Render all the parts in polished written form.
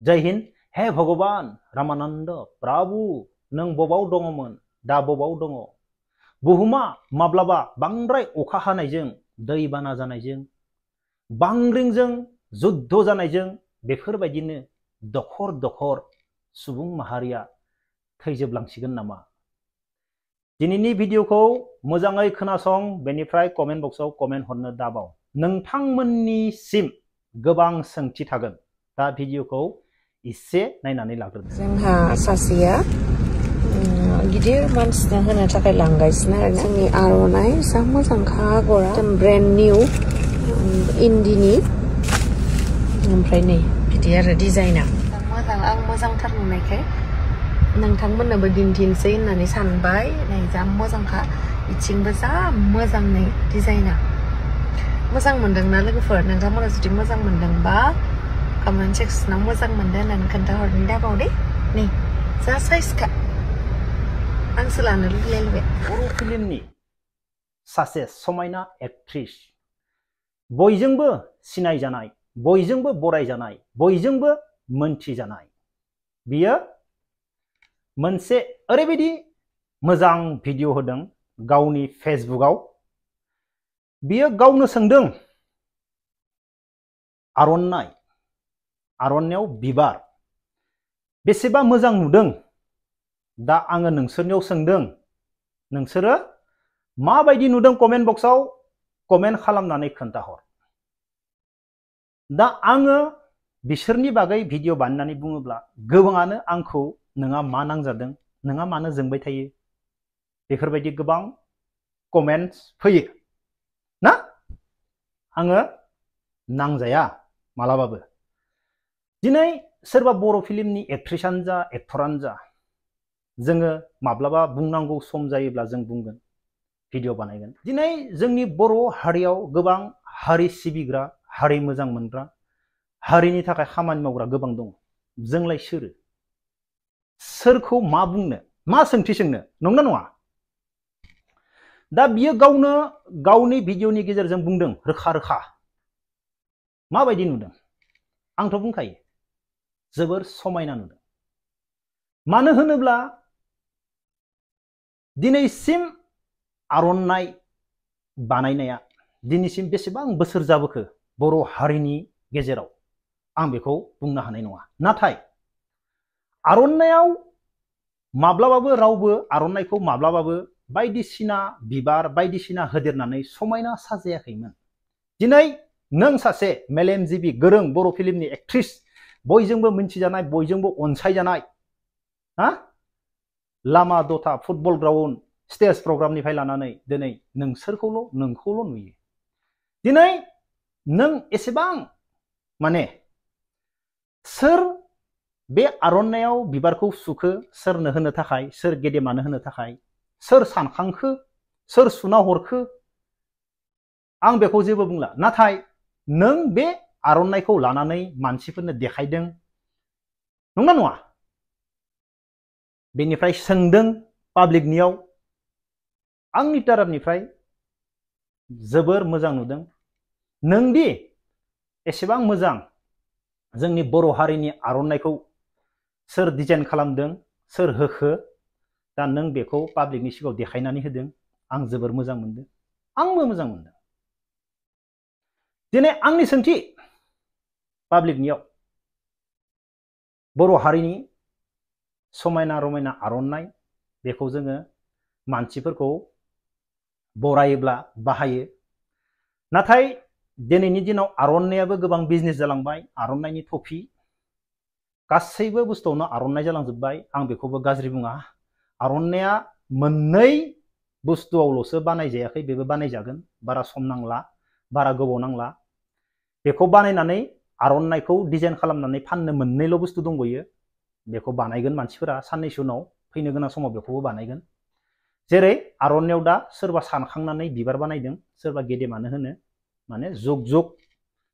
जय हिंद। हे भगवान रामानन्द प्रभु, नों बबाव दङमोन, दा बबाव दङ? बुहुमा माब्लाबा बांद्राय अखा हानायजों, दैबाना जानायजों, बांग्रिंजों जुद्ध जानायजों बेफोरबायदिनो दखर दखर सुबुं माहारिया थैजोबलांसिगोन नामा? दिनैनि भिडिअखौ मोजाङै खोनासं, बेनिफ्राय कमेन्ट बक्सआव कमेन्ट हरनो दाबाव। नोंथांमोननिसिम गोबां सोंथि थागोन। दा भिडिअखौ इसे नायनानै लाग्रोदो। जोंहा सासेया गिदिर मानसिनो होनो थाखाय लांगासिनो आरो जोंनि आर'नाइ जा मोजांखा आगरा ब्रेन्ड निउ इन्दिनि, ओमफ्राय नै बिदि आरो डिजाइना मोजां। आं मोजांथार नुनायखाय नोंथांमोननोबो दिन्थिनोसै होननानै सानबाय। नै जा मोजांखा, बिथिंबो जा मोजां नै डिजाइना। मोजां मोनदोंना लोगोफोर? नोंथांमोना जुदि मोजां मोनदोंबा कमेन्ट सेक्सनाव मोजां मोनदों होननानै खोन्थाहरनो दाबाव दे। नै जा साइजखा, आंसो लानो लुगैलायबाय। बर' फिल्मनि सासे समायना एक्ट्रिस, बयजोंबो सिनायजानाय, बयजोंबो बरायजानाय, बयजोंबो मोनथिजानाय, बियो मोनसे ओरैबायदि मोजां भिडिअ होदों गावनि फेसबुकआव। बियो गावनो सोंदों, आर'नाइयाव बिबार बेसेबा मोजां नुदों। दा आङो नोंसोरनियाव सोंदों, नोंसोरो माबायदि नुदों? कमेन्ट बक्सआव कमेन्ट खालामनानै खोन्थाहर। दा आङो बिसोरनि बागै भिडिअ बानायनानै बुङोब्ला गोबाङानो आंखौ नोंहा मा नांजादों, नोंहा मानो जोंबाय थायो, बेफोरबायदि गोबां कमेन्ट्स फैयो ना। आङो नांजाया मालाबाबो। दिनै सोरबा बर' फिल्मनि एक्ट्रिसानो जा, एक्टरानो जा, जोङो माब्लाबा बुंनांगौ सम जायोब्ला जों बुंगोन, भिडिअ बानायगोन। दिनै जोंनि बर' हारियाव गोबां हारि सिबिग्रा, हारि मोजां मोनग्रा, हारिनि थाखाय खामानि मावग्रा गोबां दङ। जोंलाय सोरो? सोरखौ मा बुंनो, मा सोंथि सोंनो, नंना नङा? दा बियो गावनो गावनि भिडिअनि गेजेरजों बुंदों रोखा रोखा। माबायदि नुदों? आंथ' बुंखायो जोबोर समायना नुदों। मानो होनोब्ला दिनैसिम आर'नाइ बानायनाया दिनैसिम बेसेबां बोसोर जाबोखो बर' हारिनि गेजेराव, आं बेखौ बुंनो हानाय नङा। नाथाय आर'नाइयाव माब्लाबाबो रावबो आर'नाइखौ माब्लाबाबो बायदिसिना बिबार बायदिसिना होदेरनानै समायना साजायाखैमोन। दिनै नों सासे मेलेमजिबि गोरों बर' फिल्मनि एक्ट्रिस, बयजोंबो मिन्थिजानाय, बयजोंबो अनसायजानाय, लामा दथा, फुटबल ग्राउन्ड, स्टेज प्रग्रामनिफ्राय लानानै दिनै नोंखौल' नुयो। दिनै नों एसेबां माने सोर बे आर'नाइयाव बिबारखौ सुखो सोरनो होनो थाखाय, सोर गेदेमानो होनो थाखाय, सोर सानखांखो, सोर सुना हरखो, आं बेखौ जेबो बुंला। नाथाय नों बे आर'नाइखौ लानानै मानसिफोरनो देखायदों, नंना नङा? बेनिफ्राय सोंदों पाब्लिकनियाव। आंनि तारफनिफ्राय जोबोर मोजां नुदों। नोंदि एसेबां मोजां जोंनि बर' हारिनि आर'नाइखौ सोर डिजाइन खालामदों, सोर होखो, दा नों बेखौ पाब्लिकनि सिगाङाव देखायनानै होदों। आं जोबोर मोजां मोनदों, आंबो मोजां मोनदों। दिनै आंनि सोंथि पाब्लिकनियाव, बर' हारिनि समायना रमायना आर'नाइ, बेखौ जोङो मानसिफोरखौ बरायोब्ला बाहायो। नाथाय दिनैनि दिनाव आर'नाइयाबो गोबां बिजनेस जालांबाय। आर'नाइनि टफि गासैबो बुस्थुआवनो आर'नाइ जालांजोब्बाय। आं बेखौबो गाज्रि बुङा। आर'नाइया मोननै बुस्थुआवल'सो बानायजायाखै, बेबो बानायजागोन। बारा सम नांला, बारा गोबाव नांला। बेखौ बानायनानै आर'नाइखौ डिजाइन खालामनानै फाननो मोननैल' बुस्थु दंबायो। बेखौ बानायगोन मानसिफोरा साननैसो उनाव, फैनो गोनां समाव बेखौबो बानायगोन। जेरै आर'नाइयाव दा सोरबा सानखांनानै बिबार बानायदों, सोरबा गेदेमानो होनो, माने जुग जुग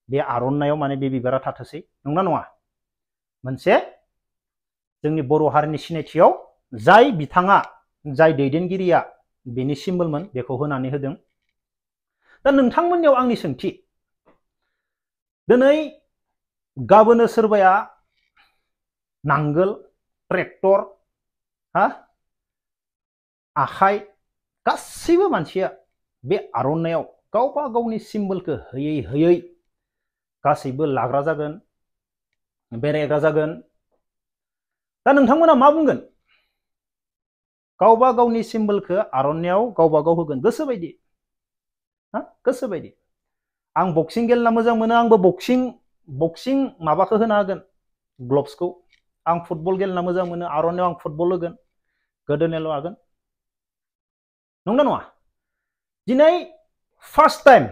बे आर'नाइयाव माने बे बिबारा थाथोंसै, नंना नङा? मोनसे जोंनि बर' हारिनि सिनायथियाव जाय बिथाङा, जाय दैदेनगिरिया बेनि सिम्बलमोन, बेखौ होनानै होदों। दा नोंथांमोननियाव आंनि सोंथि, दिनै गाबोनो सोरबाया नांगोल ट्रेक्टर हा आखाइ गासैबो मानसिया बे आर'नायाव गावबा गावनि सिम्बलखौ होयै होयै गासैबो लाग्रा जागोन बेरायग्रा जागोन। दा नोंथांमोना मा बुंगोन? गावबा गावनि सिम्बलखौ आर'नायाव गावबा गाव होगोन गोसोबायदि हा गोसोबायदि। आं बक्सिं गेलेना मोजां मोनो, आंबो बक्सिं माबाखौ होना होगोन ग्लब्सखौ। आं फुटबल गेलेना मोजां मोनो, आर'नायाव आं फुटबल होगोन, गोदोनायाव लागोन। नंगौना नङा? दिनै फार्स्ट टाइम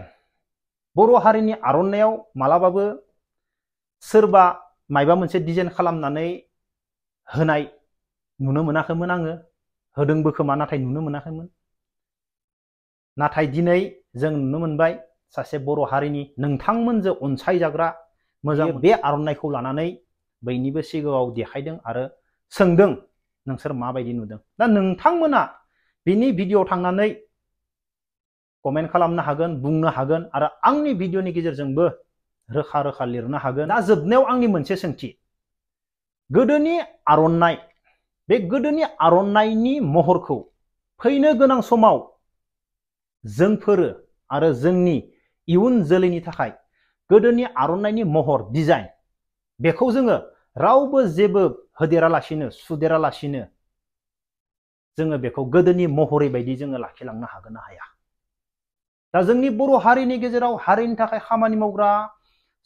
बर' हारिनि आर'नायाव मालाबाबो सोरबा मायबा मोनसे डिजाइन खालामनानै होनाय नुनो मोनाखैमोन आङो। होदोंबो खोमा, नाथाय नुनो मोनाखैमोन। नाथाय दिनै जों नुनो मोनबाय सासे बर' हारिनि नोंथांमोनजों अनसायजाग्रा मोजां बे आर'नाइखौ लानानै बयनिबो सिगाङाव देखायदों आरो सोंदों नोंसोर माबायदि नुदों। दा नोंथांमोना बिनि भिडिअ'आव थांनानै कमेन्ट खालामनो हागोन, बुंनो हागोन आरो आंनि भिडिअ'नि गेजेरजोंबो रोखा रोखा लिरनो हागोन। दा जोबनायाव आंनि मोनसे सोंथि, गोदोनि आर'नाइ, बे गोदोनि आर'नाइनि महरखौ फैनो गोनां समाव जोंफोरो आरो जोंनि इयुन जोलैनि थाखाय गोदोनि आर'नाइनि महर डिजाइन बेखौ जोङो रावबो जेबो होदेरालासिनो सुदेरालासिनो जोङो बेखौ गोदोनि महरै बायदि जोङो लाखिलांनो हागोन ना हाया? दा जोंनि बर' हारिनि गेजेराव हारिनि थाखाय खामानि मावग्रा,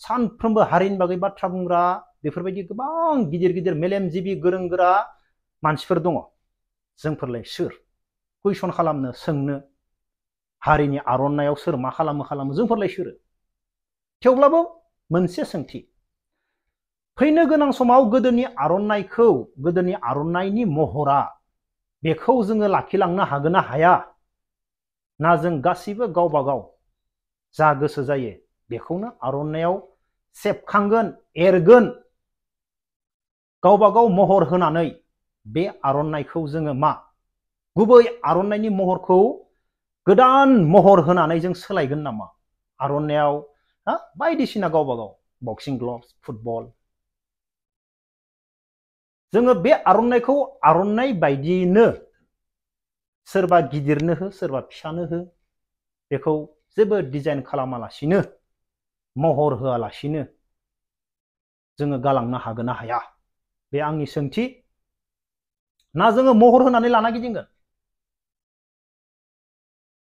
सानफ्रोमबो हारिनि बागै बाथ्रा बुंग्रा बेफोरबायदि गोबां गिदिर गिदिर मेलेमजिबि गोरों गोरा मानसिफोर दङ। जोंफोरलाय सोर कुइसन खालामनो, सोंनो हारिनि आर'नायाव सोर मा खालामो जोंफोरलाय सोर? थेवब्लाबो मोनसे सोंथि, फैनो गोनां समाव गोदोनि आर'नाइखौ, गोदोनि आर'नाइनि महरा बेखौ जोङो लाखिलांनो हागोन ना हाया? ना जों गासैबो गावबा गाव जा गोसो जायो बेखौनो आर'नायाव सेबखांगोन, एरगोन, गावबा गाव महर होनानै बे आर'नाइखौ जोङो मा गुबै आर'नाइनि महरखौ गोदान महर होनानै जों सोलायगोन नामा? आर'नायाव बायदिसिना गावबा गाव बक्सिं ग्लब्स, फुटबल, जोङो बे आर'नाइखौ आर'नाइ बायदियैनो सोरबा गिदिरनो हो, सोरबा फिसानो हो, बेखौ जेबो डिजाइन खालामालासिनो, महर होआलासिनो जोङो गालांनो हागोन ना हाया? बे आंनि सोंथि। ना जोङो महर होनानै लाना गिदिंगोन?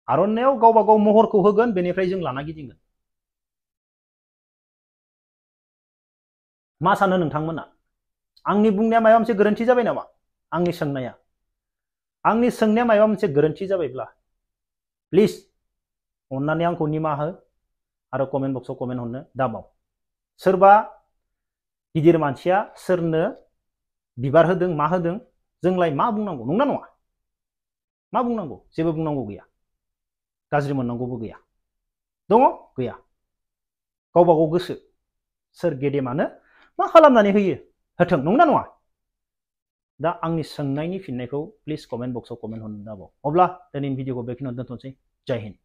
आर'नायाव गावबा गाव महरखौ होगोन, बेनिफ्राय जों लाना गिदिंगोन। मा सानो नोंथांमोना? आंनि बुंनाया माबा मोनसे गोरोन्थि जाबाय नामा? आंनि सोंनाया माबा मोनसे गोरोन्थि जाबायब्ला प्लिज अन्नानै आंखौ निमाहा हो आरो कमेन्ट बक्सआव कमेन्ट हरनो दाबाव। सोरबा गिदिर मानसिया सोरनो बिबार होदों, मा होदों, जोंलाय मा बुंनांगौ? नंना नङा? मा बुंनांगौ? जेबो बुंनांगौ गैया, गाज्रि मोननांगौबो गैया। दङ? गैया। गावबा गाव गोसो, सोर गेदेमानो मा खालामनानै होयो होथों, नंना नङा? दा आंनि सोंनायनि फिननायखौ प्लिज कमेन्ट बक्सआव कमेन्ट हरनो दाबाव। अब्ला दिनैनि भिडिअखौ बेखिनियावनो दोनथ'नोसै। जय हिन्द।